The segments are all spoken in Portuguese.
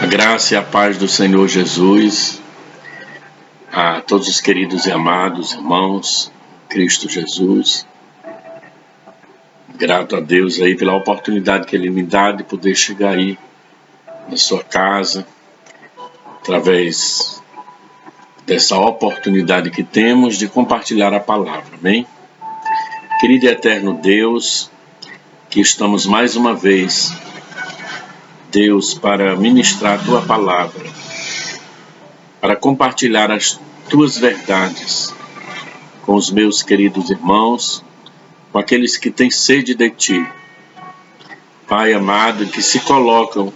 graça e a paz do Senhor Jesus a todos os queridos e amados irmãos, Cristo Jesus. Grato a Deus aí pela oportunidade que Ele me dá de poder chegar aí na sua casa, através dessa oportunidade que temos de compartilhar a palavra, amém? Querido e eterno Deus, que estamos mais uma vez, Deus, para ministrar a Tua palavra, para compartilhar as Tuas verdades com os meus queridos irmãos, com aqueles que têm sede de Ti. Pai amado, que se colocam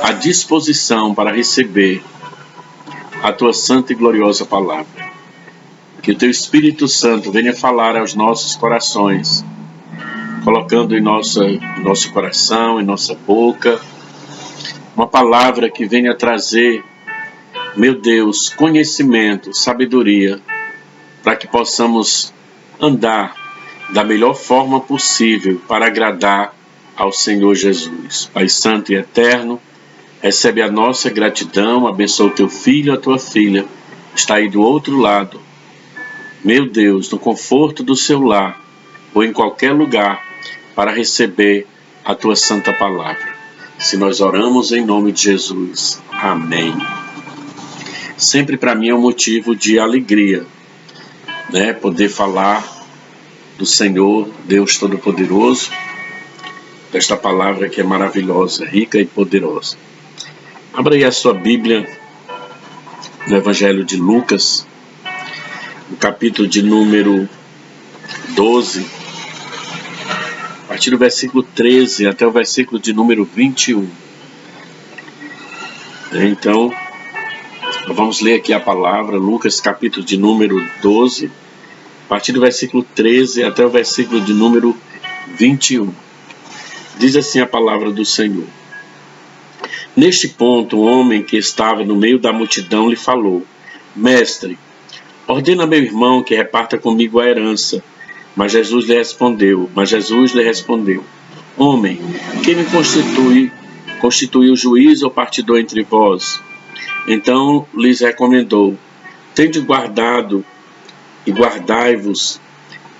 à disposição para receber a Tua santa e gloriosa palavra. Que o Teu Espírito Santo venha falar aos nossos corações, colocando em nosso coração, em nossa boca, uma palavra que venha trazer, meu Deus, conhecimento, sabedoria, para que possamos andar da melhor forma possível para agradar ao Senhor Jesus. Pai Santo e Eterno, recebe a nossa gratidão, abençoa o Teu filho, a Tua filha, está aí do outro lado, meu Deus, no conforto do seu lar, ou em qualquer lugar, para receber a Tua santa palavra. Se nós oramos em nome de Jesus. Amém. Sempre para mim é um motivo de alegria, né? Poder falar do Senhor, Deus Todo-Poderoso, desta palavra que é maravilhosa, rica e poderosa. Abra aí a sua Bíblia no Evangelho de Lucas, no capítulo de número 12, a partir do versículo 13 até o versículo de número 21. Então, vamos ler aqui a palavra, Lucas capítulo de número 12, a partir do versículo 13 até o versículo de número 21. Diz assim a palavra do Senhor. Neste ponto, um homem que estava no meio da multidão lhe falou: Mestre, ordena meu irmão que reparta comigo a herança. Mas Jesus lhe respondeu: Homem, quem me constitui o juiz ou partidor entre vós? Então lhes recomendou: Tende guardado e guardai-vos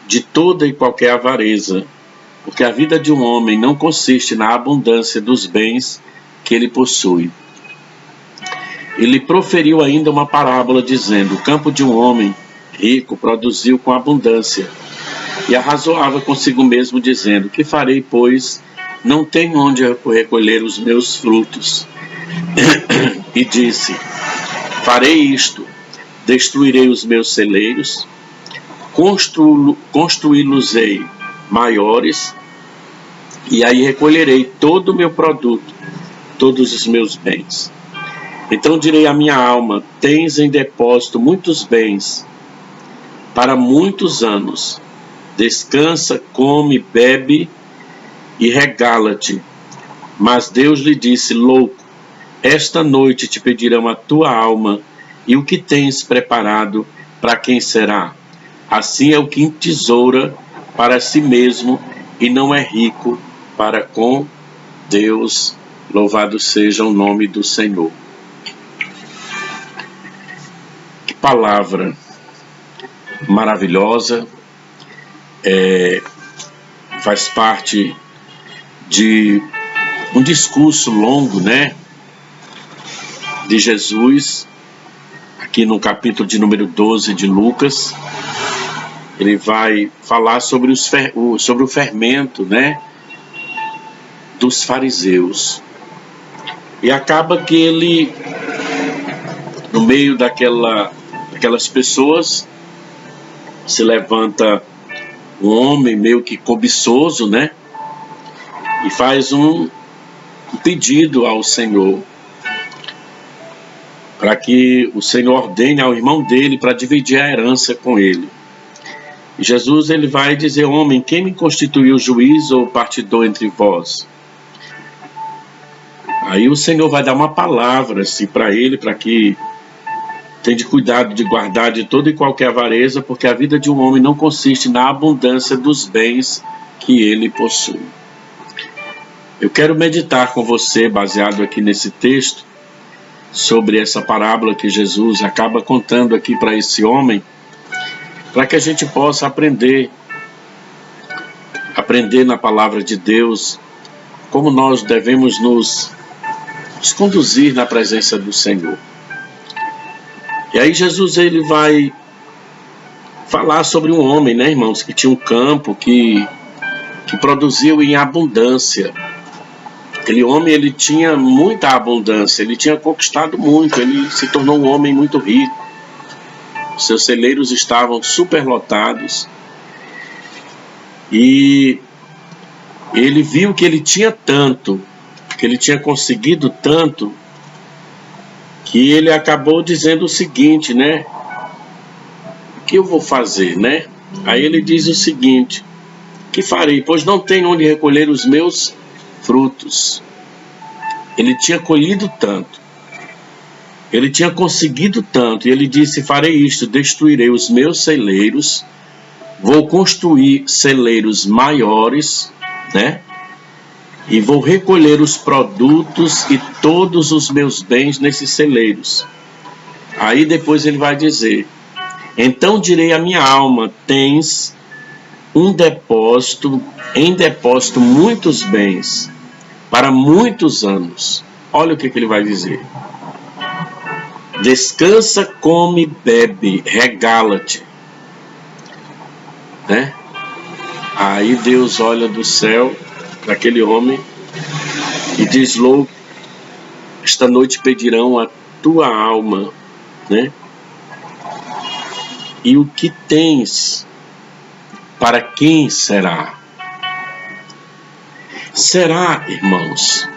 de toda e qualquer avareza, porque a vida de um homem não consiste na abundância dos bens que ele possui. Ele proferiu ainda uma parábola, dizendo: O campo de um homem rico produziu com abundância, e arrazoava consigo mesmo, dizendo: Que farei, pois não tenho onde recolher os meus frutos? E disse: Farei isto, destruirei os meus celeiros, construí-los-ei maiores, e aí recolherei todo o meu produto, todos os meus bens. Então direi à minha alma: Tens em depósito muitos bens para muitos anos. Descansa, come, bebe e regala-te. Mas Deus lhe disse: Louco, esta noite te pedirão a tua alma, e o que tens preparado, para quem será? Assim é o que entesoura para si mesmo e não é rico para com Deus. Louvado seja o nome do Senhor. Que palavra maravilhosa. Faz parte de um discurso longo, né, de Jesus, aqui no capítulo de número 12 de Lucas. Ele vai falar sobre o fermento, né, dos fariseus. E acaba que ele, no meio daquelas pessoas, se levanta um homem meio que cobiçoso, né? E faz um pedido ao Senhor, para que o Senhor ordene ao irmão dele para dividir a herança com ele. E Jesus, ele vai dizer: Homem, quem me constituiu juiz ou partidor entre vós? Aí o Senhor vai dar uma palavra assim para ele, para que tenha cuidado de guardar de toda e qualquer avareza, porque a vida de um homem não consiste na abundância dos bens que ele possui. Eu quero meditar com você, baseado aqui nesse texto, sobre essa parábola que Jesus acaba contando aqui para esse homem, para que a gente possa aprender na palavra de Deus, como nós devemos nos conduzir na presença do Senhor. E aí Jesus ele vai falar sobre um homem, né, irmãos, que tinha um campo que produziu em abundância. Aquele homem ele tinha muita abundância, ele tinha conquistado muito, ele se tornou um homem muito rico. Seus celeiros estavam superlotados e ele viu que ele tinha tanto, que ele tinha conseguido tanto, que ele acabou dizendo o seguinte, né? O que eu vou fazer, né? Aí ele diz o seguinte: que farei? Pois não tenho onde recolher os meus frutos. Ele tinha colhido tanto, ele tinha conseguido tanto, e ele disse: farei isto, destruirei os meus celeiros, vou construir celeiros maiores, né? E vou recolher os produtos e todos os meus bens nesses celeiros. Aí depois ele vai dizer: então direi à minha alma, tens em depósito muitos bens para muitos anos. Olha o que ele vai dizer: descansa, come, bebe, regala-te, né? Aí Deus olha do céu para aquele homem e diz: louco, esta noite pedirão a tua alma, né? E o que tens, para quem será? Será, irmãos?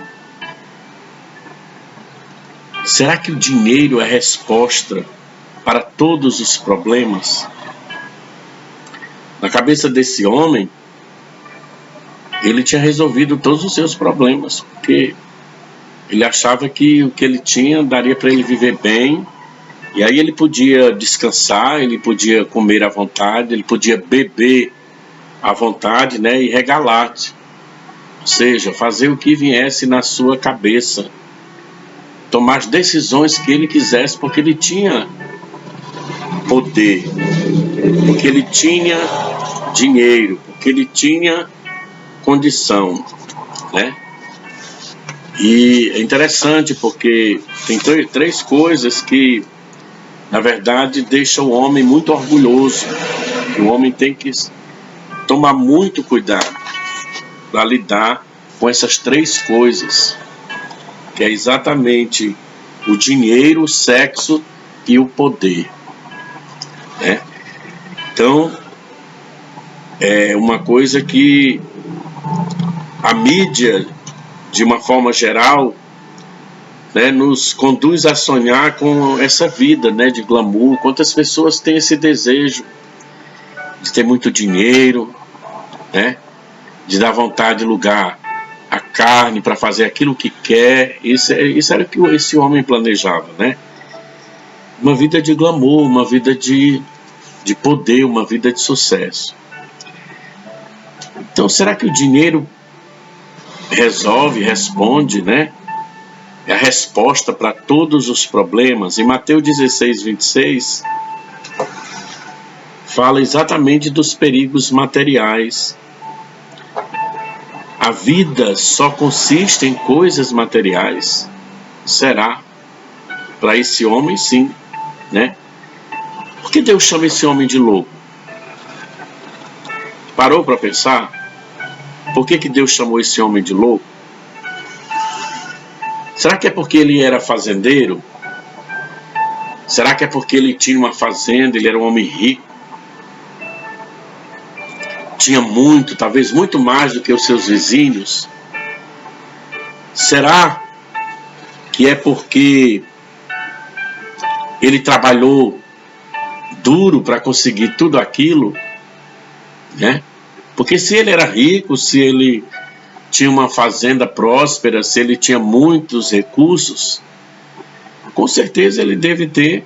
Será que o dinheiro é a resposta para todos os problemas? Na cabeça desse homem, ele tinha resolvido todos os seus problemas, porque ele achava que o que ele tinha daria para ele viver bem, e aí ele podia descansar, ele podia comer à vontade, ele podia beber à vontade, né, e regalar-se. Ou seja, fazer o que viesse na sua cabeça, tomar as decisões que ele quisesse, porque ele tinha poder, porque ele tinha dinheiro, porque ele tinha condição, né? E é interessante porque tem três coisas que, na verdade, deixam o homem muito orgulhoso. O homem tem que tomar muito cuidado para lidar com essas três coisas, que é exatamente o dinheiro, o sexo e o poder, né? Então, é uma coisa que a mídia, de uma forma geral, né, nos conduz a sonhar com essa vida, né, de glamour. Quantas pessoas têm esse desejo de ter muito dinheiro, né, de dar vontade de lugar a carne para fazer aquilo que quer. Isso era o que esse homem planejava, né? Uma vida de glamour, uma vida de poder, uma vida de sucesso. Então, será que o dinheiro responde, né? É a resposta para todos os problemas? Em Mateus 16, 26, fala exatamente dos perigos materiais. A vida só consiste em coisas materiais? Será? Para esse homem, sim, né? Por que Deus chama esse homem de louco? Parou para pensar? Por que Deus chamou esse homem de louco? Será que é porque ele era fazendeiro? Será que é porque ele tinha uma fazenda, ele era um homem rico? Tinha muito, talvez muito mais do que os seus vizinhos? Será que é porque ele trabalhou duro para conseguir tudo aquilo, né? Porque se ele era rico, se ele tinha uma fazenda próspera, se ele tinha muitos recursos, com certeza ele deve ter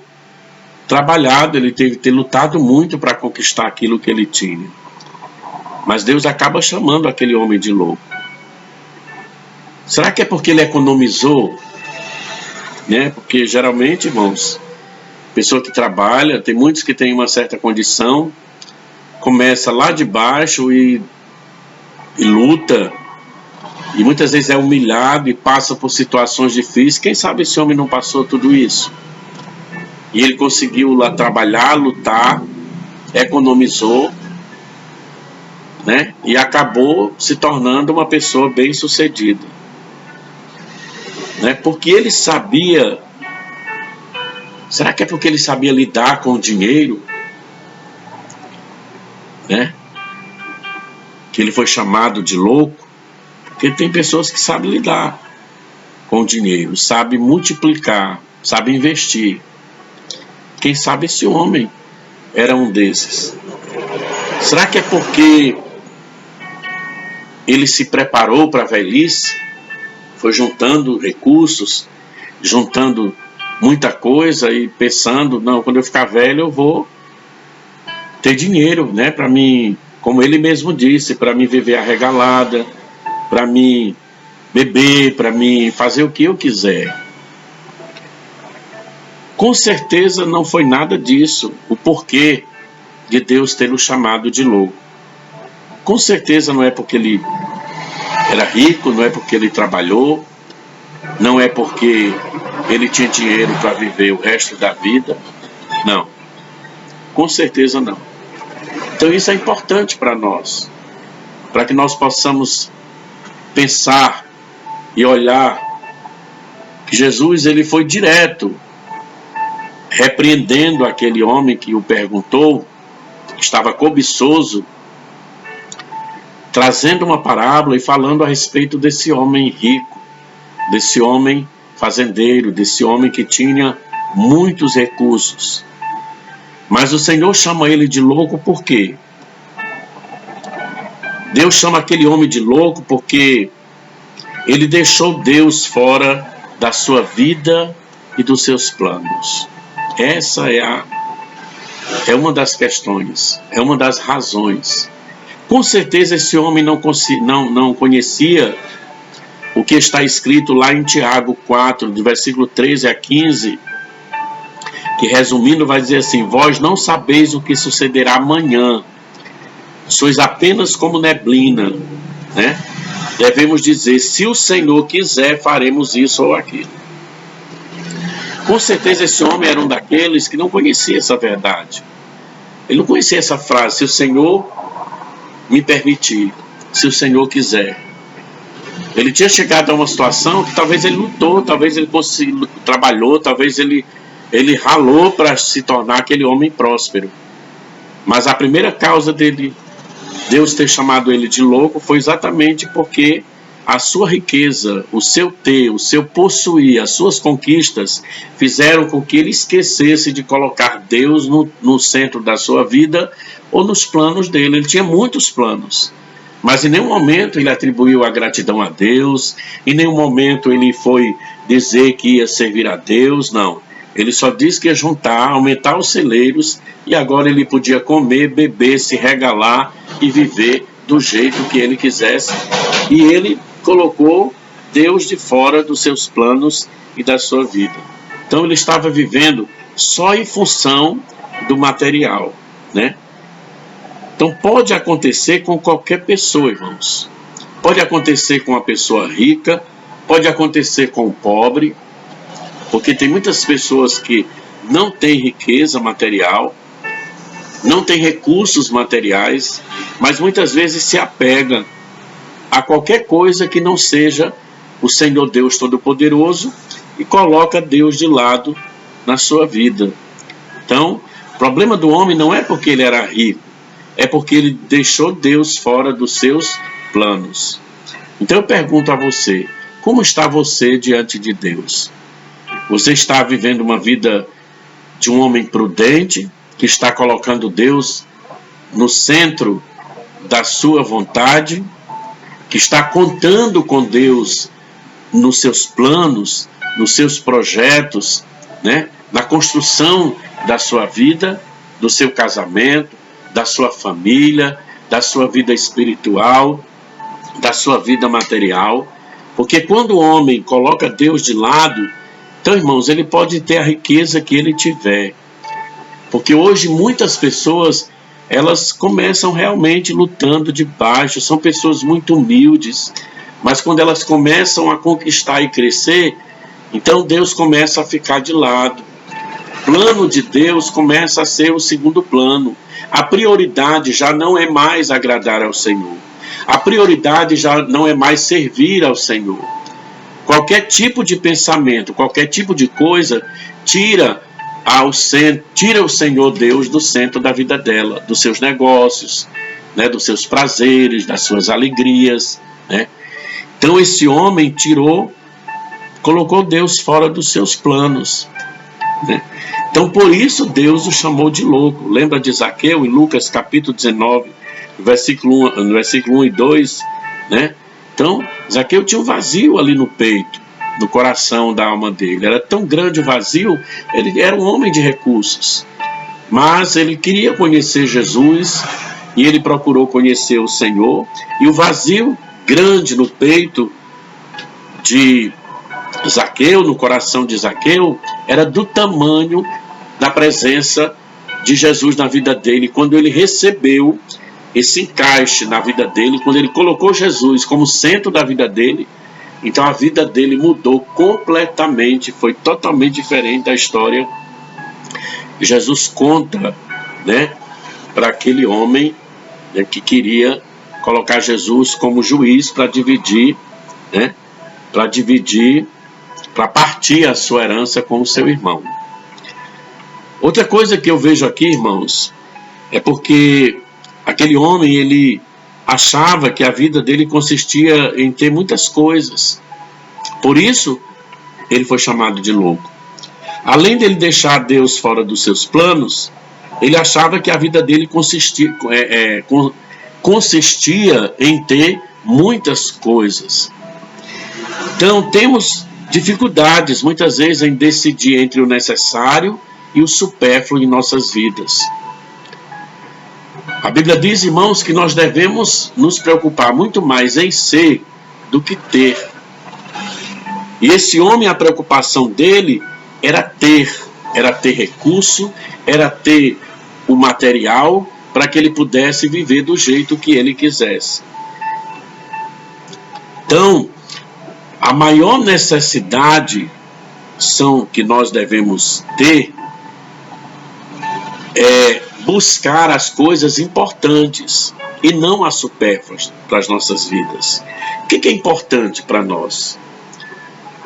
trabalhado, ele deve ter lutado muito para conquistar aquilo que ele tinha. Mas Deus acaba chamando aquele homem de louco. Será que é porque ele economizou né? Porque geralmente, irmãos, pessoa que trabalha, tem muitos que têm uma certa condição, começa lá de baixo e luta, e muitas vezes é humilhado e passa por situações difíceis. Quem sabe esse homem não passou tudo isso? E ele conseguiu lá trabalhar, lutar, economizou, né? E acabou se tornando uma pessoa bem-sucedida, né? Porque ele sabia. Será que é porque ele sabia lidar com o dinheiro, né? Que ele foi chamado de louco? Porque tem pessoas que sabem lidar com o dinheiro, sabem multiplicar, sabem investir. Quem sabe esse homem era um desses. Será que é porque ele se preparou para a velhice? Foi juntando recursos, juntando muita coisa e pensando, não, quando eu ficar velho eu vou ter dinheiro, né, para mim, como ele mesmo disse, para mim viver arregalada, para mim beber, para mim fazer o que eu quiser. Com certeza não foi nada disso o porquê de Deus tê-lo chamado de louco. Com certeza não é porque ele era rico, não é porque ele trabalhou, não é porque ele tinha dinheiro para viver o resto da vida. Não, com certeza não. Então isso é importante para nós, para que nós possamos pensar e olhar que Jesus ele foi direto, repreendendo aquele homem que o perguntou, que estava cobiçoso, trazendo uma parábola e falando a respeito desse homem rico, desse homem fazendeiro, desse homem que tinha muitos recursos. Mas o Senhor chama ele de louco por quê? Deus chama aquele homem de louco porque ele deixou Deus fora da sua vida e dos seus planos. Essa é uma das questões, é uma das razões. Com certeza esse homem não conhecia o que está escrito lá em Tiago 4, do versículo 13 a 15, que resumindo vai dizer assim: vós não sabeis o que sucederá amanhã, sois apenas como neblina, né? Devemos dizer, se o Senhor quiser, faremos isso ou aquilo. Com certeza esse homem era um daqueles que não conhecia essa verdade. Ele não conhecia essa frase, se o Senhor me permitir, se o Senhor quiser. Ele tinha chegado a uma situação que talvez ele lutou, talvez ele trabalhou, talvez ele ralou para se tornar aquele homem próspero. Mas a primeira causa dele, Deus ter chamado ele de louco, foi exatamente porque a sua riqueza, o seu ter, o seu possuir, as suas conquistas fizeram com que ele esquecesse de colocar Deus no centro da sua vida ou nos planos dele. Ele tinha muitos planos, mas em nenhum momento ele atribuiu a gratidão a Deus, em nenhum momento ele foi dizer que ia servir a Deus, não. Ele só disse que ia juntar, aumentar os celeiros e agora ele podia comer, beber, se regalar e viver do jeito que ele quisesse. E ele colocou Deus de fora dos seus planos e da sua vida. Então ele estava vivendo só em função do material, né? Então pode acontecer com qualquer pessoa, irmãos. Pode acontecer com uma pessoa rica, pode acontecer com o pobre, porque tem muitas pessoas que não têm riqueza material, não têm recursos materiais, mas muitas vezes se apega a qualquer coisa que não seja o Senhor Deus Todo-Poderoso e coloca Deus de lado na sua vida. Então, o problema do homem não é porque ele era rico, é porque ele deixou Deus fora dos seus planos. Então eu pergunto a você, como está você diante de Deus? Você está vivendo uma vida de um homem prudente, que está colocando Deus no centro da sua vontade, que está contando com Deus nos seus planos, nos seus projetos, né? Na construção da sua vida, do seu casamento, da sua família, da sua vida espiritual, da sua vida material. Porque quando o homem coloca Deus de lado, Então, irmãos, ele pode ter a riqueza que ele tiver. Porque hoje muitas pessoas, elas começam realmente lutando de baixo, são pessoas muito humildes, mas quando elas começam a conquistar e crescer, então Deus começa a ficar de lado. O plano de Deus começa a ser o segundo plano. A prioridade já não é mais agradar ao Senhor. A prioridade já não é mais servir ao Senhor. Qualquer tipo de pensamento, qualquer tipo de coisa, tira o Senhor Deus do centro da vida dela, dos seus negócios, né, dos seus prazeres, das suas alegrias, né? Então esse homem colocou Deus fora dos seus planos, né? Então por isso Deus o chamou de louco. Lembra de Zaqueu em Lucas capítulo 19, no versículo 1 e 2, né? Então Zaqueu tinha um vazio ali no peito, no coração da alma dele. Era tão grande o vazio, ele era um homem de recursos, mas ele queria conhecer Jesus e ele procurou conhecer o Senhor, e o vazio grande no peito de Zaqueu, no coração de Zaqueu, era do tamanho da presença de Jesus na vida dele. Quando ele recebeu esse encaixe na vida dele, quando ele colocou Jesus como centro da vida dele, então a vida dele mudou completamente, foi totalmente diferente da história que Jesus conta, né, para aquele homem, né, que queria colocar Jesus como juiz para dividir, né, para partir a sua herança com o seu irmão. Outra coisa que eu vejo aqui, irmãos, é porque aquele homem, ele achava que a vida dele consistia em ter muitas coisas. Por isso, ele foi chamado de louco. Além dele deixar Deus fora dos seus planos, ele achava que a vida dele consistia em ter muitas coisas. Então, temos dificuldades, muitas vezes, em decidir entre o necessário e o supérfluo em nossas vidas. A Bíblia diz, irmãos, que nós devemos nos preocupar muito mais em ser do que ter. E esse homem, a preocupação dele era ter recurso, era ter o material para que ele pudesse viver do jeito que ele quisesse. Então, a maior necessidade que nós devemos ter é buscar as coisas importantes e não as supérfluas para as nossas vidas. O que é importante para nós?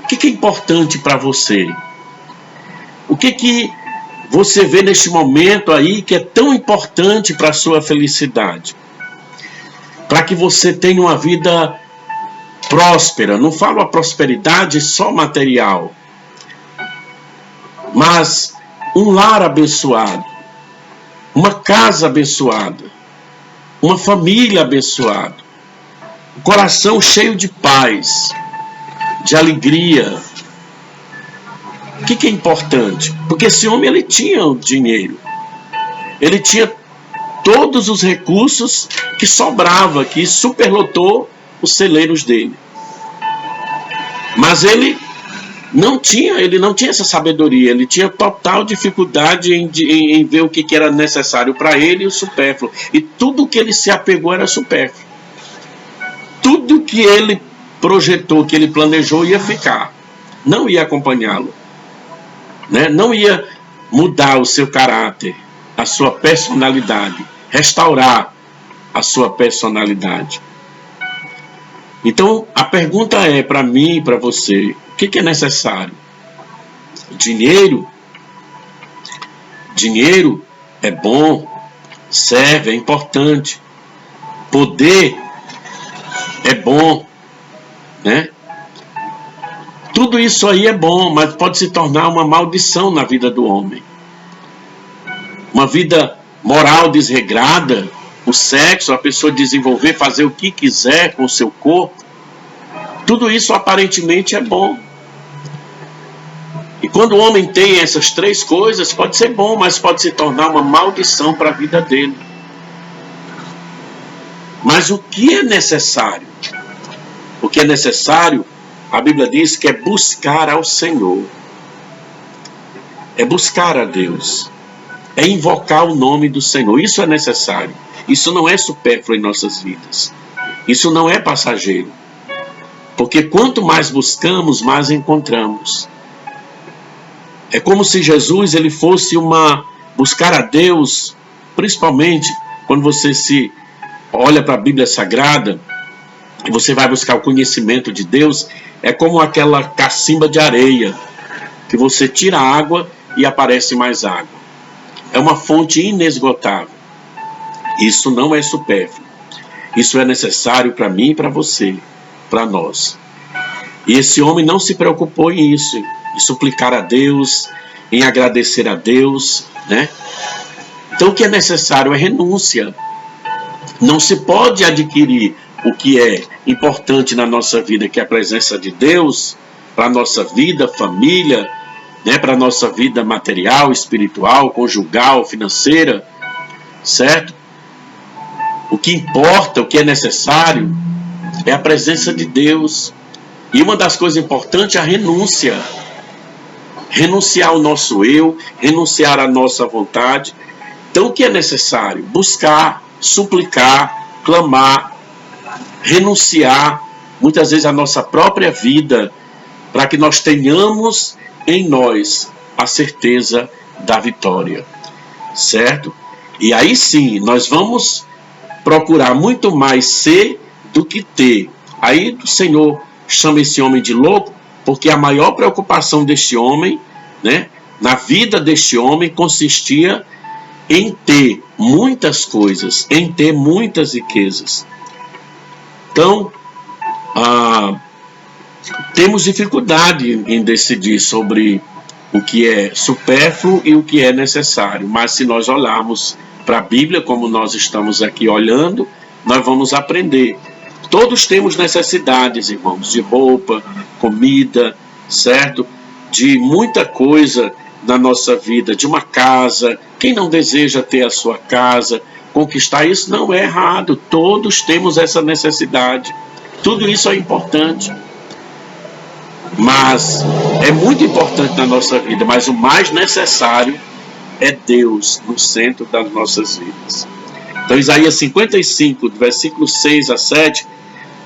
O que é importante para você? O que você vê neste momento aí que é tão importante para a sua felicidade? Para que você tenha uma vida próspera. Não falo a prosperidade só material, mas um lar abençoado, uma casa abençoada, uma família abençoada, um coração cheio de paz, de alegria. O que é importante? Porque esse homem, ele tinha o dinheiro, ele tinha todos os recursos que sobrava, que superlotou os celeiros dele. Mas ele não tinha essa sabedoria, ele tinha total dificuldade em ver o que era necessário para ele e o supérfluo. E tudo que ele se apegou era supérfluo. Tudo que ele projetou, que ele planejou, ia ficar. Não ia acompanhá-lo, né? Não ia mudar o seu caráter, a sua personalidade, restaurar a sua personalidade. Então, a pergunta é para mim e para você: o que é necessário? Dinheiro? Dinheiro é bom, serve, é importante. Poder é bom, né? Tudo isso aí é bom, mas pode se tornar uma maldição na vida do homem. Uma vida moral desregrada, o sexo, a pessoa desenvolver, fazer o que quiser com o seu corpo, tudo isso aparentemente é bom. E quando o homem tem essas três coisas, pode ser bom, mas pode se tornar uma maldição para a vida dele. Mas o que é necessário? O que é necessário, a Bíblia diz que é buscar ao Senhor. é buscar a Deus, é invocar o nome do Senhor. Isso é necessário. Isso não é supérfluo em nossas vidas. Isso não é passageiro. Porque quanto mais buscamos, mais encontramos. É como se Jesus ele fosse buscar a Deus, principalmente quando você se olha para a Bíblia Sagrada e você vai buscar o conhecimento de Deus, é como aquela cacimba de areia, que você tira a água e aparece mais água. É uma fonte inesgotável. Isso não é supérfluo. Isso é necessário para mim e para você, para nós. E esse homem não se preocupou em isso, em suplicar a Deus, em agradecer a Deus, né? Então o que é necessário é renúncia. Não se pode adquirir o que é importante na nossa vida, que é a presença de Deus, para a nossa vida, família, né? Para a nossa vida material, espiritual, conjugal, financeira, certo? O que importa, o que é necessário, é a presença de Deus. E uma das coisas importantes é a renúncia. Renunciar ao nosso eu, renunciar à nossa vontade. Então o que é necessário? Buscar, suplicar, clamar, renunciar, muitas vezes a nossa própria vida, para que nós tenhamos em nós a certeza da vitória. Certo? E aí sim, nós vamos procurar muito mais ser do que ter. Aí o Senhor chama esse homem de louco, porque a maior preocupação deste homem, né, na vida deste homem, consistia em ter muitas coisas, em ter muitas riquezas. Então, temos dificuldade em decidir sobre o que é supérfluo e o que é necessário, mas se nós olharmos para a Bíblia, como nós estamos aqui olhando, nós vamos aprender. Todos temos necessidades, irmãos, de roupa, comida, certo? De muita coisa na nossa vida, de uma casa. Quem não deseja ter a sua casa, conquistar isso não é errado. Todos temos essa necessidade. Tudo isso é importante. Mas é muito importante na nossa vida, mas o mais necessário é Deus no centro das nossas vidas. Então Isaías 55, do versículo 6 a 7,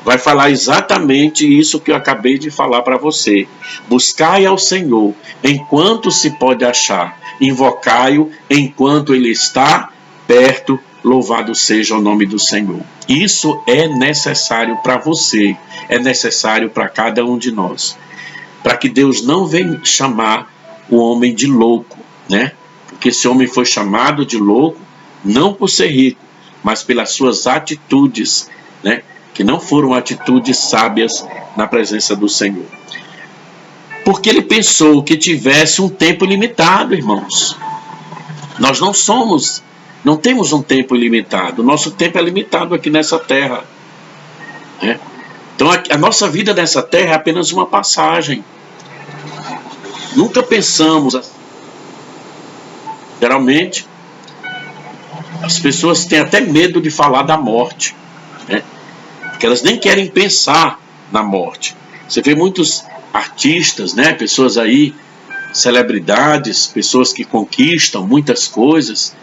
vai falar exatamente isso que eu acabei de falar para você. Buscai ao Senhor enquanto se pode achar, invocai-o enquanto ele está perto, louvado seja o nome do Senhor. Isso é necessário para você, é necessário para cada um de nós, para que Deus não venha chamar o homem de louco, né? Porque esse homem foi chamado de louco não por ser rico, mas pelas suas atitudes, né? Que não foram atitudes sábias na presença do Senhor. Porque ele pensou que tivesse um tempo limitado, irmãos. Nós não temos um tempo ilimitado. O nosso tempo é limitado aqui nessa terra, né? Então a nossa vida nessa terra é apenas uma passagem. Nunca pensamos assim. Geralmente, as pessoas têm até medo de falar da morte, né? Porque elas nem querem pensar na morte. Você vê muitos artistas, né? Pessoas aí, celebridades, pessoas que conquistam muitas coisas.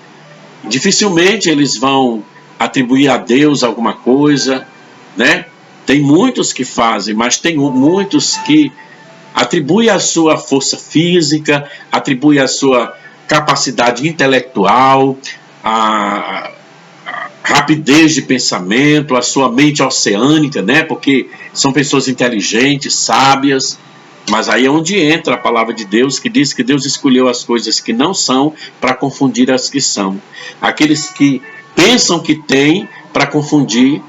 Dificilmente eles vão atribuir a Deus alguma coisa, né? Tem muitos que fazem, mas tem muitos que atribuem a sua força física, atribuem a sua capacidade intelectual, a rapidez de pensamento, a sua mente oceânica, né? Porque são pessoas inteligentes, sábias, mas aí é onde entra a palavra de Deus, que diz que Deus escolheu as coisas que não são para confundir as que são. Aqueles que pensam que têm para confundir,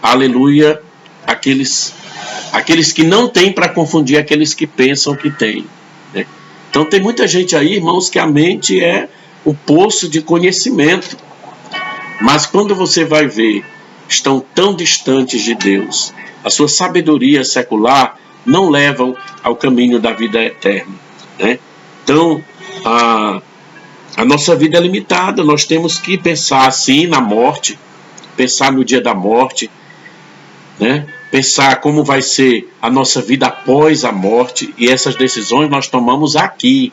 aleluia, aqueles que não têm para confundir aqueles que pensam que têm, né? Então tem muita gente aí, irmãos, que a mente é o poço de conhecimento. Mas quando você vai ver, estão tão distantes de Deus. A sua sabedoria secular não levam ao caminho da vida eterna, né? Então, a nossa vida é limitada. Nós temos que pensar assim na morte, pensar no dia da morte, né? Pensar como vai ser a nossa vida após a morte. E essas decisões nós tomamos aqui.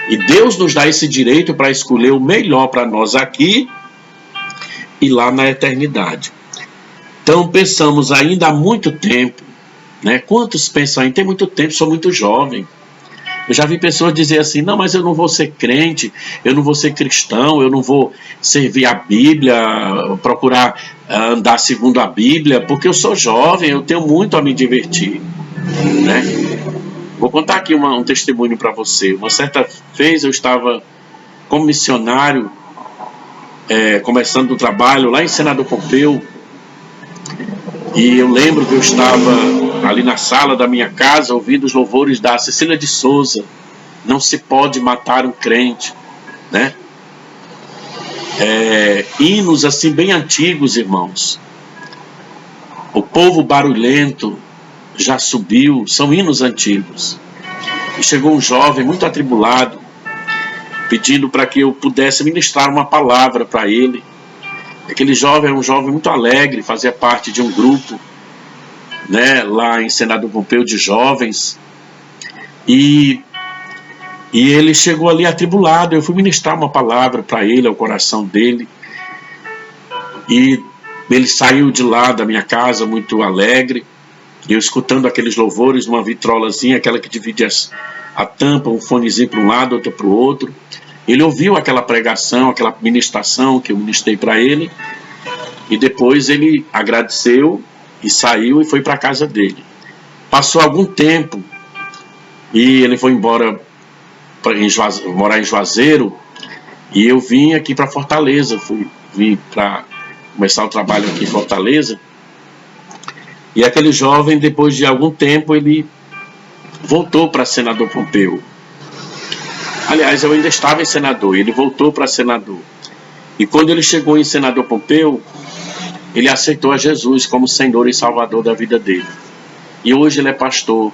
E Deus nos dá esse direito para escolher o melhor para nós aqui e lá na eternidade. Então pensamos ainda há muito tempo, né? Quantos pensam ainda? Tem muito tempo, sou muito jovem. Eu já vi pessoas dizer assim, não, mas eu não vou ser crente, eu não vou ser cristão, eu não vou servir a Bíblia, procurar andar segundo a Bíblia, porque eu sou jovem, eu tenho muito a me divertir, né? Vou contar aqui um testemunho para você. Uma certa vez eu estava como missionário, começando o trabalho lá em Senador Pompeu, e eu lembro que eu estava ali na sala da minha casa ouvindo os louvores da Cecília de Souza, Não Se Pode Matar um Crente, né? Hinos assim bem antigos, irmãos. O Povo Barulhento já subiu, são hinos antigos. E chegou um jovem muito atribulado, pedindo para que eu pudesse ministrar uma palavra para ele. Aquele jovem era um jovem muito alegre, fazia parte de um grupo, né, lá em Senador Pompeu de jovens, e ele chegou ali atribulado. Eu fui ministrar uma palavra para ele, ao coração dele, e ele saiu de lá da minha casa muito alegre, eu escutando aqueles louvores numa vitrolazinha, aquela que divide a tampa, um fonezinho para um lado, outro para o outro. Ele ouviu aquela pregação, aquela ministração que eu ministrei para ele, e depois ele agradeceu e saiu e foi para a casa dele. Passou algum tempo e ele foi embora morar em Juazeiro, e eu vim aqui para Fortaleza, vim para começar o trabalho aqui em Fortaleza. E aquele jovem, depois de algum tempo, ele voltou para Senador Pompeu. Aliás, eu ainda estava em Senador, ele voltou para Senador. E quando ele chegou em Senador Pompeu, ele aceitou a Jesus como Senhor e Salvador da vida dele. E hoje ele é pastor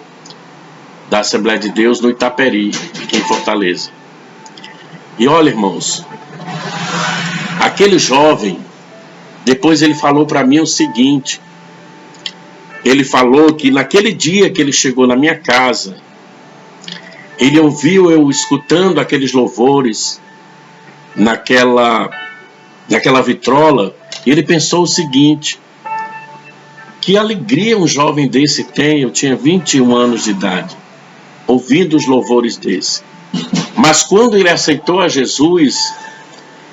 da Assembleia de Deus no Itaperi, aqui em Fortaleza. E olha, irmãos, aquele jovem, depois ele falou para mim o seguinte: ele falou que naquele dia que ele chegou na minha casa, ele ouviu eu escutando aqueles louvores naquela vitrola, e ele pensou o seguinte: que alegria um jovem desse tem. Eu tinha 21 anos de idade, ouvindo os louvores desse. Mas quando ele aceitou a Jesus,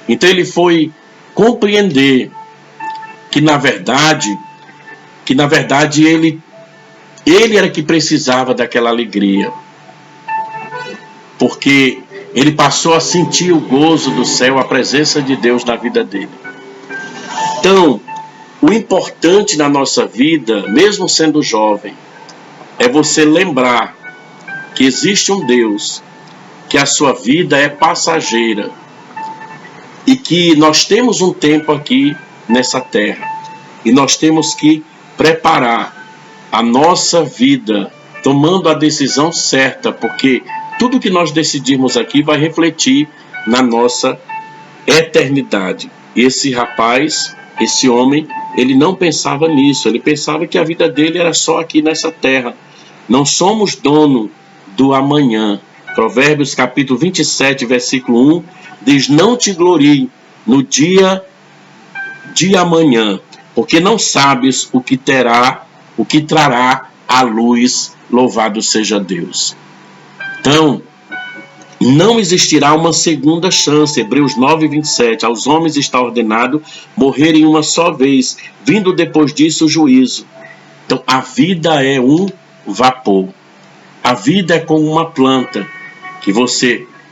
então ele foi compreender que na verdade ele era que precisava daquela alegria, porque ele passou a sentir o gozo do céu, a presença de Deus na vida dele. Então, o importante na nossa vida, mesmo sendo jovem, é você lembrar que existe um Deus, que a sua vida é passageira e que nós temos um tempo aqui nessa terra e nós temos que preparar a nossa vida tomando a decisão certa, porque tudo que nós decidirmos aqui vai refletir na nossa eternidade. E esse rapaz, esse homem, ele não pensava nisso, ele pensava que a vida dele era só aqui nessa terra. Não somos dono do amanhã. Provérbios capítulo 27, versículo 1, diz: não te glorie no dia de amanhã, porque não sabes o que trará a luz. Louvado seja Deus. Então, não existirá uma segunda chance. Hebreus 9, 27. Aos homens está ordenado morrerem uma só vez, vindo depois disso o juízo. Então, a vida é um vapor. A vida é como uma planta, que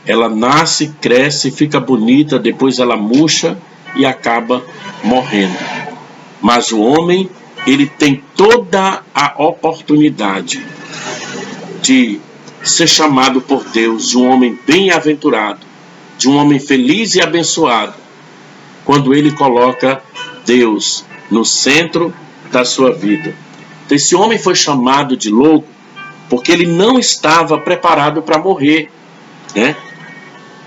ela nasce, cresce, fica bonita, depois ela murcha e acaba morrendo. Mas o homem, ele tem toda a oportunidade de ser chamado por Deus de um homem bem-aventurado, de um homem feliz e abençoado, quando ele coloca Deus no centro da sua vida. Então, esse homem foi chamado de louco porque ele não estava preparado para morrer, né?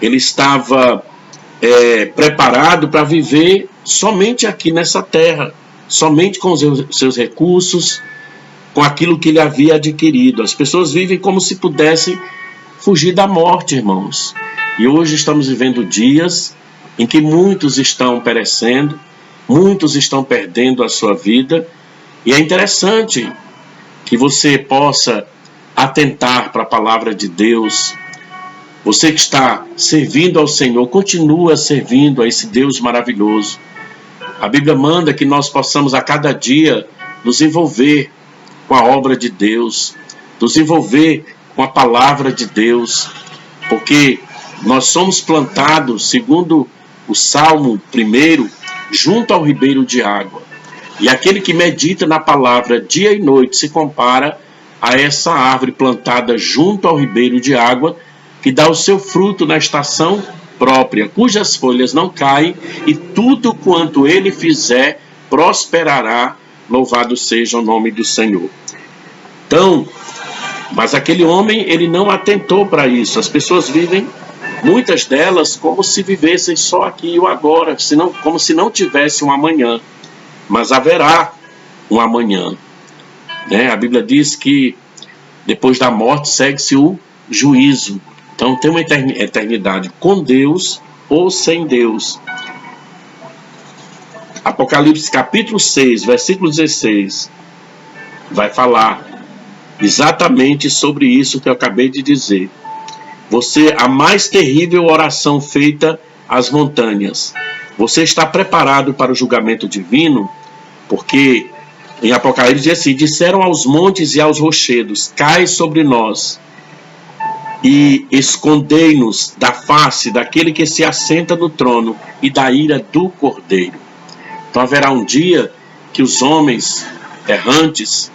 Ele estava preparado para viver somente aqui nessa terra, somente com os seus recursos, com aquilo que ele havia adquirido. As pessoas vivem como se pudessem fugir da morte, irmãos. E hoje estamos vivendo dias em que muitos estão perecendo, muitos estão perdendo a sua vida, e é interessante que você possa atentar para a palavra de Deus. Você que está servindo ao Senhor, continua servindo a esse Deus maravilhoso. A Bíblia manda que nós possamos a cada dia nos envolver com a obra de Deus, nos envolver com a palavra de Deus, porque nós somos plantados, segundo o Salmo 1, junto ao ribeiro de água. E aquele que medita na palavra dia e noite se compara a essa árvore plantada junto ao ribeiro de água, que dá o seu fruto na estação própria, cujas folhas não caem, e tudo quanto ele fizer prosperará. Louvado seja o nome do Senhor. Então, mas aquele homem, ele não atentou para isso. As pessoas vivem, muitas delas, como se vivessem só aqui e o agora, como se não tivesse um amanhã. Mas haverá um amanhã, né? A Bíblia diz que depois da morte segue-se o juízo. Então tem uma eternidade com Deus ou sem Deus. Apocalipse capítulo 6, versículo 16, vai falar exatamente sobre isso que eu acabei de dizer. A mais terrível oração feita às montanhas. Você está preparado para o julgamento divino? Porque em Apocalipse diz assim: disseram aos montes e aos rochedos, cai sobre nós e escondei-nos da face daquele que se assenta no trono e da ira do Cordeiro. Então haverá um dia que os homens errantes,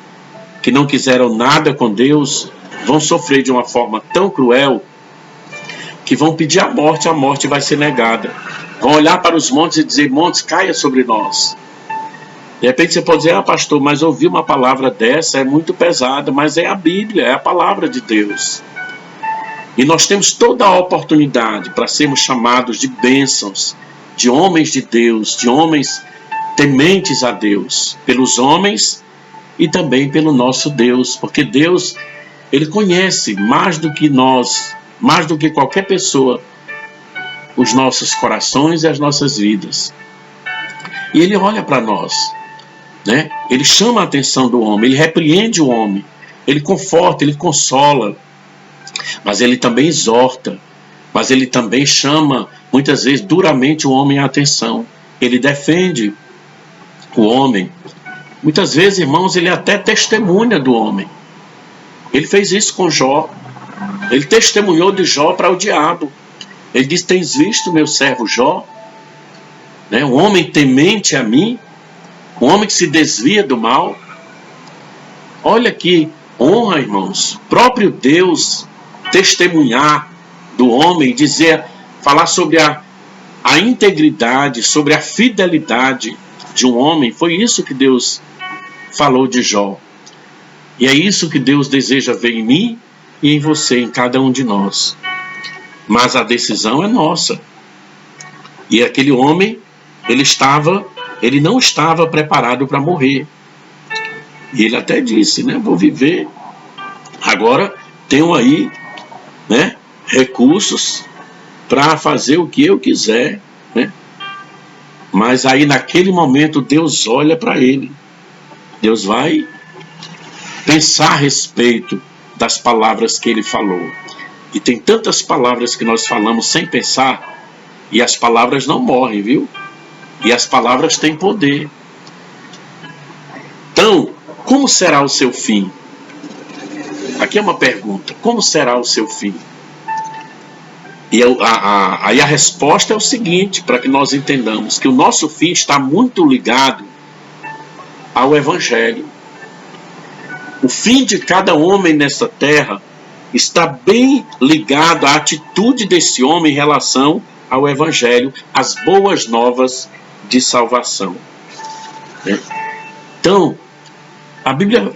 que não quiseram nada com Deus, vão sofrer de uma forma tão cruel que vão pedir a morte vai ser negada. Vão olhar para os montes e dizer: montes, caia sobre nós. De repente você pode dizer: pastor, mas ouvir uma palavra dessa é muito pesada, mas é a Bíblia, é a palavra de Deus. E nós temos toda a oportunidade para sermos chamados de bênçãos, de homens de Deus, de homens tementes a Deus, pelos homens e também pelo nosso Deus, porque Deus, Ele conhece mais do que nós, mais do que qualquer pessoa, os nossos corações e as nossas vidas. E Ele olha para nós, né? Ele chama a atenção do homem, Ele repreende o homem, Ele conforta, Ele consola, mas Ele também exorta, mas Ele também chama, muitas vezes, duramente o homem à atenção. Ele defende o homem. Muitas vezes, irmãos, Ele até testemunha do homem. Ele fez isso com Jó. Ele testemunhou de Jó para o diabo. Ele disse: tens visto meu servo Jó? Né? Um homem temente a mim, um homem que se desvia do mal. Olha que honra, irmãos. Próprio Deus testemunhar do homem, falar sobre a integridade, sobre a fidelidade de um homem. Foi isso que Deus falou de Jó. E é isso que Deus deseja ver em mim e em você, em cada um de nós. Mas a decisão é nossa. E aquele homem, ele não estava preparado para morrer. E ele até disse, né, vou viver. Agora tenho aí, né, recursos para fazer o que eu quiser, né? Mas aí naquele momento Deus olha para ele. Deus vai pensar a respeito das palavras que ele falou. E tem tantas palavras que nós falamos sem pensar, e as palavras não morrem, viu? E as palavras têm poder. Então, como será o seu fim? Aqui é uma pergunta: como será o seu fim? E aí a resposta é o seguinte, para que nós entendamos que o nosso fim está muito ligado ao Evangelho. O fim de cada homem nessa terra está bem ligado à atitude desse homem em relação ao Evangelho, às boas novas de salvação. Então, a Bíblia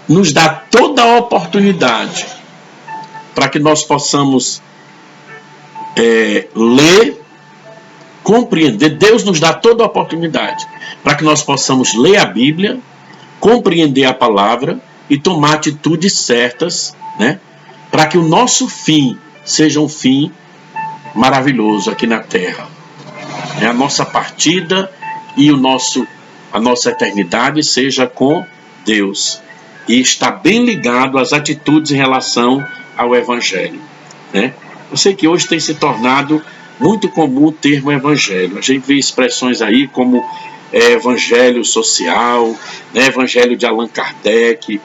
nos dá toda a oportunidade para que nós possamos ler, compreender. Deus nos dá toda a oportunidade para que nós possamos ler a Bíblia, compreender a palavra e tomar atitudes certas, né, para que o nosso fim seja um fim maravilhoso aqui na terra. A nossa partida e a nossa eternidade seja com Deus. E está bem ligado às atitudes em relação ao Evangelho, né? Eu sei que hoje tem se tornado muito comum o termo Evangelho. A gente vê expressões aí como Evangelho social, né? Evangelho de Allan Kardec,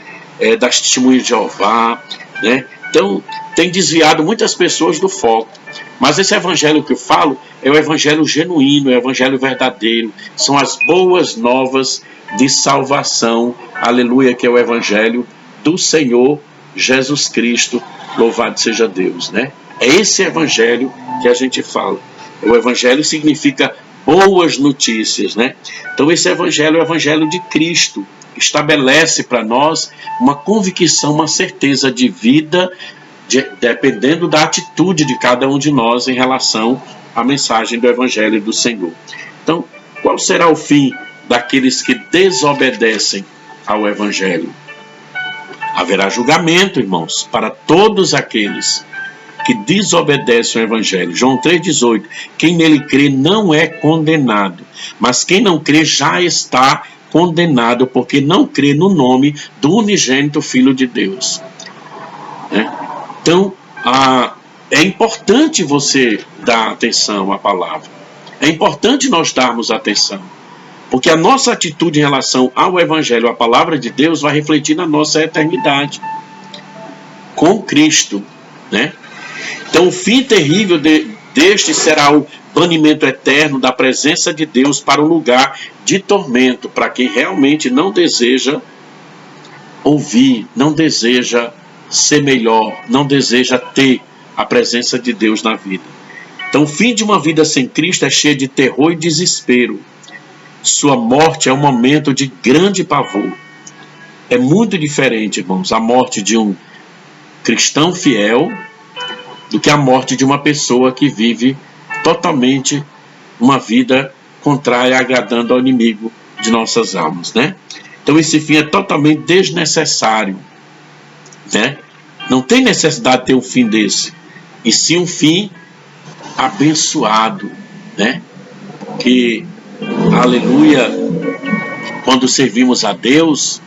das Testemunhas de Jeová, né? Então, tem desviado muitas pessoas do foco. Mas esse evangelho que eu falo é o evangelho genuíno, é o evangelho verdadeiro. São as boas novas de salvação, aleluia, que é o evangelho do Senhor Jesus Cristo, louvado seja Deus, né? É esse evangelho que a gente fala. O evangelho significa boas notícias, né? Então esse evangelho é o evangelho de Cristo, estabelece para nós uma convicção, uma certeza de vida, dependendo da atitude de cada um de nós em relação à mensagem do Evangelho do Senhor. Então, qual será o fim daqueles que desobedecem ao Evangelho? Haverá julgamento, irmãos, para todos aqueles que desobedecem ao Evangelho. João 3,18, quem nele crê não é condenado, mas quem não crê já está condenado, porque não crê no nome do unigênito Filho de Deus. Então, é importante você dar atenção à palavra. É importante nós darmos atenção. Porque a nossa atitude em relação ao Evangelho, à palavra de Deus, vai refletir na nossa eternidade. Com Cristo, né? Então, o fim terrível deste será o banimento eterno da presença de Deus para um lugar de tormento, para quem realmente não deseja ouvir, não deseja ser melhor, não deseja ter a presença de Deus na vida. Então, o fim de uma vida sem Cristo é cheio de terror e desespero. Sua morte é um momento de grande pavor. É muito diferente, irmãos, a morte de um cristão fiel do que a morte de uma pessoa que vive totalmente uma vida contrária, agradando ao inimigo de nossas almas, né? Então, esse fim é totalmente desnecessário, né? Não tem necessidade de ter um fim desse, e sim um fim abençoado, né? Que, aleluia, quando servimos a Deus,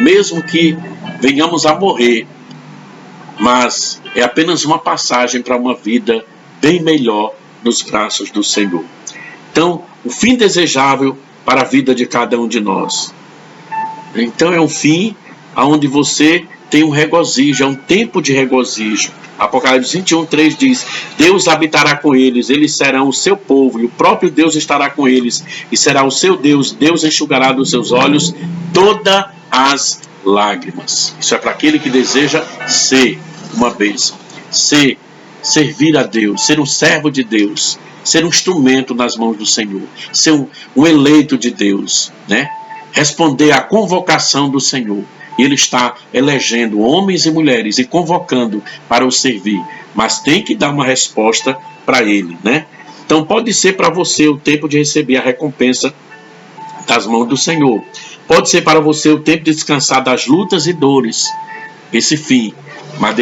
mesmo que venhamos a morrer, mas é apenas uma passagem para uma vida bem melhor nos braços do Senhor. Então, o fim desejável para a vida de cada um de nós. Então, é um fim onde você tem um regozijo, é um tempo de regozijo. Apocalipse 21:3 diz, Deus habitará com eles, eles serão o seu povo, e o próprio Deus estará com eles, e será o seu Deus, Deus enxugará dos seus olhos todas as lágrimas. Isso é para aquele que deseja ser uma bênção, servir a Deus, ser um servo de Deus, ser um instrumento nas mãos do Senhor, ser um eleito de Deus, né? Responder à convocação do Senhor. Ele está elegendo homens e mulheres e convocando para o servir, mas tem que dar uma resposta para ele, né? Então pode ser para você o tempo de receber a recompensa das mãos do Senhor. Pode ser para você o tempo de descansar das lutas e dores, esse fim, mas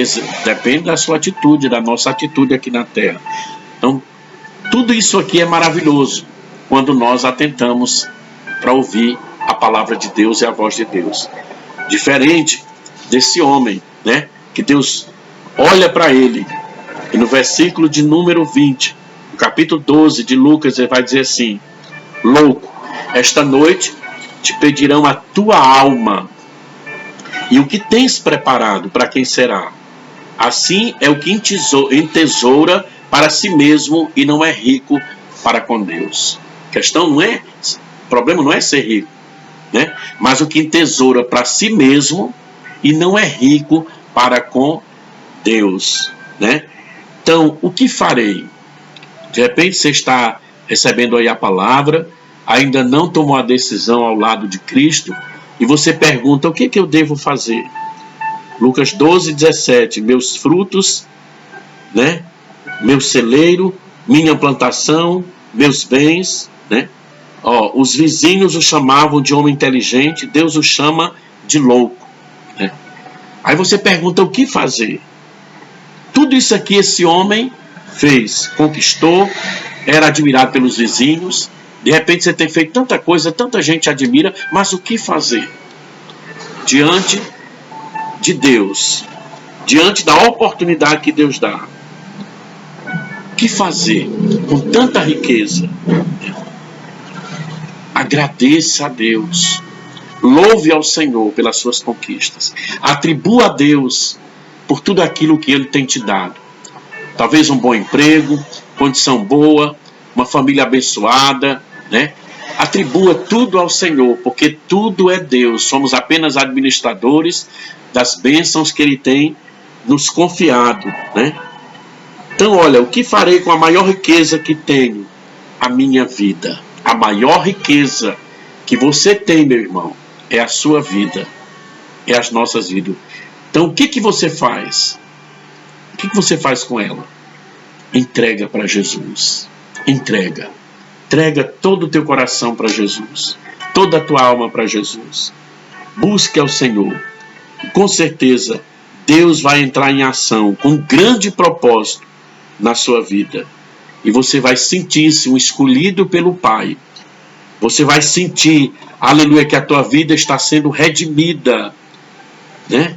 depende da sua atitude, da nossa atitude aqui na terra. Então, tudo isso aqui é maravilhoso quando nós atentamos para ouvir a palavra de Deus e a voz de Deus. Diferente desse homem, né? Que Deus olha para ele, e no versículo de número 20, no capítulo 12 de Lucas, ele vai dizer assim, louco, esta noite te pedirão a tua alma, e o que tens preparado, para quem será? Assim é o que entesoura para si mesmo e não é rico para com Deus. O problema não é ser rico, né? Mas o que entesoura para si mesmo e não é rico para com Deus, né? Então, o que farei? De repente você está recebendo aí a palavra, ainda não tomou a decisão ao lado de Cristo, e você pergunta, o que eu devo fazer? Lucas 12:17, meus frutos, né? Meu celeiro, minha plantação, meus bens, né? Os vizinhos o chamavam de homem inteligente, Deus o chama de louco, né? Aí você pergunta o que fazer? Tudo isso aqui esse homem fez, conquistou, era admirado pelos vizinhos. De repente você tem feito tanta coisa, tanta gente admira, mas o que fazer? Diante de Deus, diante da oportunidade que Deus dá. O que fazer com tanta riqueza? Agradeça a Deus. Louve ao Senhor pelas suas conquistas. Atribua a Deus por tudo aquilo que Ele tem te dado. Talvez um bom emprego, condição boa, uma família abençoada, né? Atribua tudo ao Senhor, porque tudo é Deus. Somos apenas administradores das bênçãos que Ele tem nos confiado, né? Então, olha, o que farei com a maior riqueza que tenho? A minha vida. A maior riqueza que você tem, meu irmão, é a sua vida. É as nossas vidas. Então, o que você faz? O que você faz com ela? Entrega para Jesus. Entrega. Entrega todo o teu coração para Jesus. Toda a tua alma para Jesus. Busque ao Senhor. E, com certeza, Deus vai entrar em ação com um grande propósito na sua vida. E você vai sentir-se um escolhido pelo Pai. Você vai sentir, aleluia, que a tua vida está sendo redimida, né?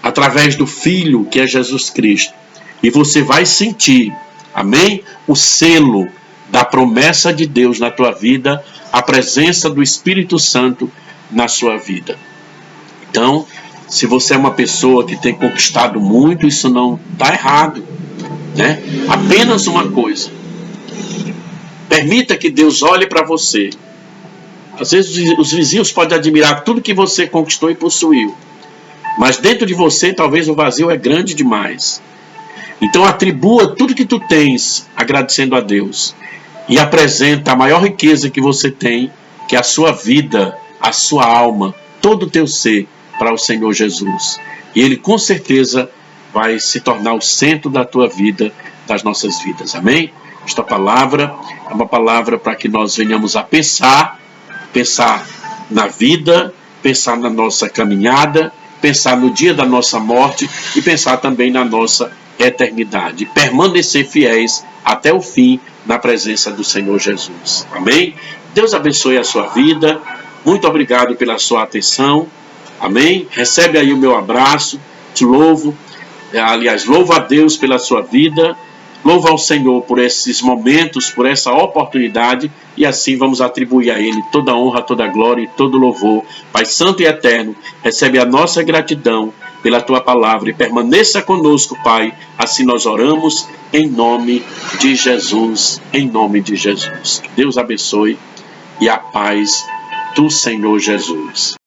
Através do Filho, que é Jesus Cristo. E você vai sentir, amém? O selo da promessa de Deus na tua vida, a presença do Espírito Santo na sua vida. Então, se você é uma pessoa que tem conquistado muito, isso não está errado, né? Apenas uma coisa. Permita que Deus olhe para você. Às vezes os vizinhos podem admirar tudo que você conquistou e possuiu. Mas dentro de você, talvez o vazio é grande demais. Então atribua tudo que tu tens, agradecendo a Deus. E apresenta a maior riqueza que você tem, que é a sua vida, a sua alma, todo o teu ser, para o Senhor Jesus. E Ele com certeza vai se tornar o centro da tua vida, das nossas vidas. Amém? Esta palavra é uma palavra para que nós venhamos a pensar na vida, pensar na nossa caminhada, pensar no dia da nossa morte e pensar também na nossa eternidade. Permanecer fiéis até o fim na presença do Senhor Jesus. Amém? Deus abençoe a sua vida. Muito obrigado pela sua atenção. Amém? Recebe aí o meu abraço. Te louvo. Aliás, louvo a Deus pela sua vida. Louvo ao Senhor por esses momentos, por essa oportunidade, e assim vamos atribuir a Ele toda a honra, toda a glória e todo o louvor. Pai Santo e Eterno, recebe a nossa gratidão pela Tua Palavra e permaneça conosco, Pai. Assim nós oramos em nome de Jesus, em nome de Jesus. Que Deus abençoe e a paz do Senhor Jesus.